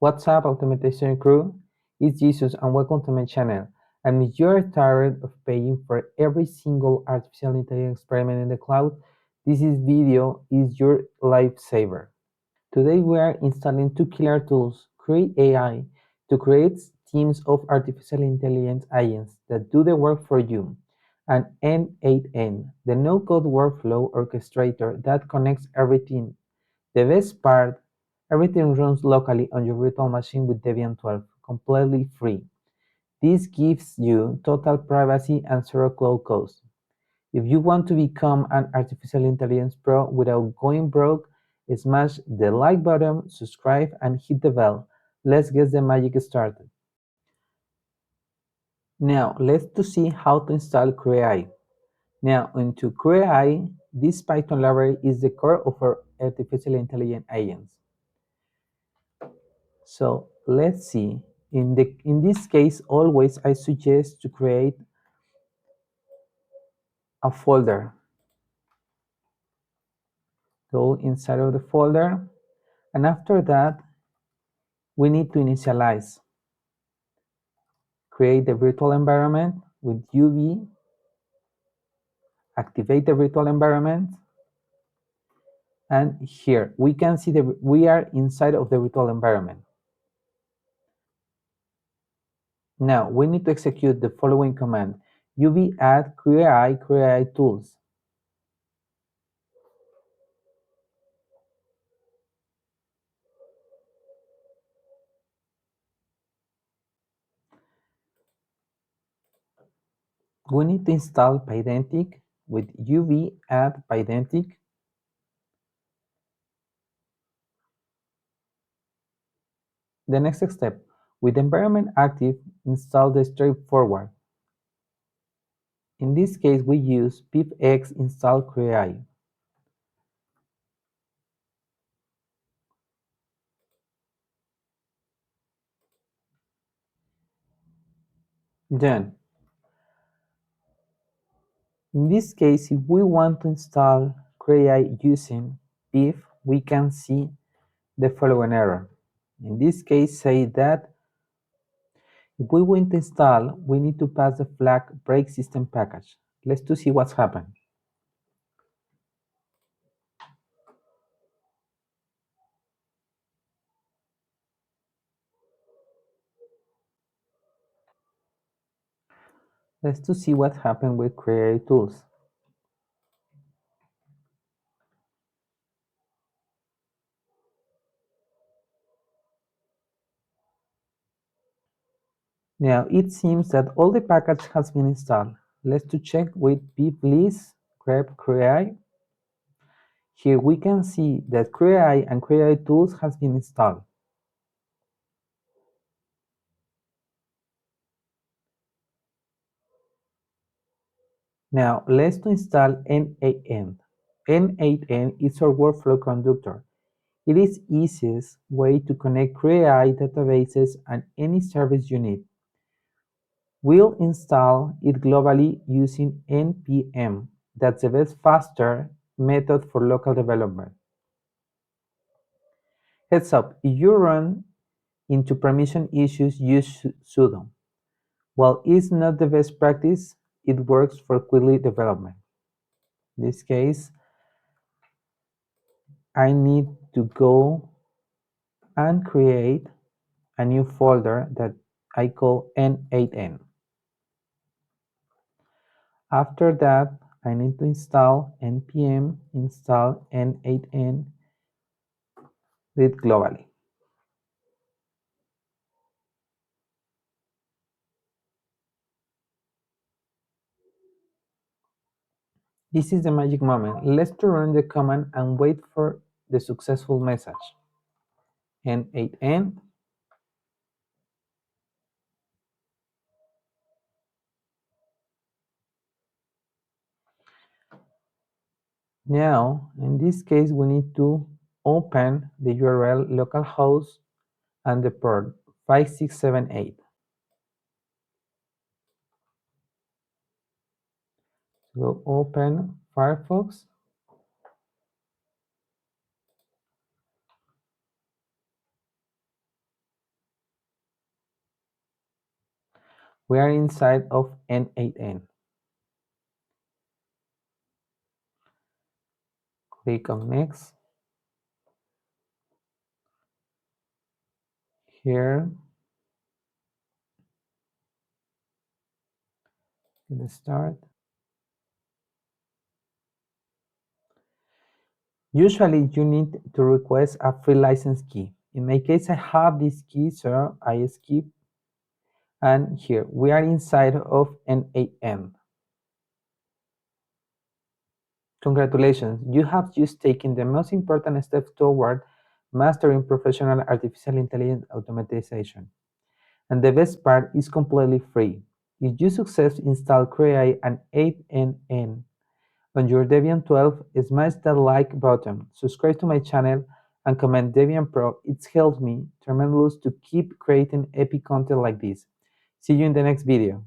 What's up, automation crew? It's Jesus and welcome to my channel. And if you're tired of paying for every single artificial intelligence experiment in the cloud, video is your lifesaver. Today we are installing two killer tools, CrewAI, to create teams of artificial intelligence agents that do the work for you, and n8n, the no-code workflow orchestrator that connects everything. The best part, everything runs locally on your virtual machine with Debian 12, completely free. This gives you total privacy and zero cloud costs. If you want to become an artificial intelligence pro without going broke, smash the like button, subscribe, and hit the bell. Let's get the magic started. Now, let's see how to install CrewAI. Now, into CrewAI, this Python library is the core of our artificial intelligence agents. So let's see. In this case, always I suggest to create a folder. Go inside of the folder, and after that, we need to initialize. Create the virtual environment with UV. Activate the virtual environment. And here we can see that we are inside of the virtual environment. Now we need to execute the following command: UV add CrewAI tools. We need to install Pydantic with UV add Pydantic. The next step, with the environment active, install the straightforward. In this case, we use pipx install CrewAI. Done. In this case, if we want to install CrewAI using pip, we can see the following error. In this case, say that if we want to install, we need to pass the flag break system package. Let's see what's happened. Let's see what happened with CrewAI tools. Now it seems that all the package has been installed. Let's check with pip list grep CrewAI. Here we can see that CrewAI and CrewAI tools has been installed. Now let's install n8n. n8n is our workflow conductor. It is easiest way to connect CrewAI databases and any service you need. We'll install it globally using npm. That's the best faster method for local development. Heads up, if you run into permission issues, use sudo. While it's not the best practice, it works for quickly development. In this case, I need to go and create a new folder that I call n8n. After that, I need to install npm install n8n with globally. This is the magic moment. Let's run the command and wait for the successful message. n8n. Now, in this case, we need to open the URL localhost and the port 5678. So open Firefox. We are inside of n8n. Click on next. Here, let's start. Usually you need to request a free license key. In my case, I have this key, so I skip. And here, we are inside of n8n. Congratulations, you have just taken the most important step toward mastering professional artificial intelligence automatization. And the best part is completely free. If you successfully install CrewAI n8n on your Debian 12, smash that like button, subscribe to my channel, and comment Debian Pro. It's helped me tremendously to keep creating epic content like this. See you in the next video.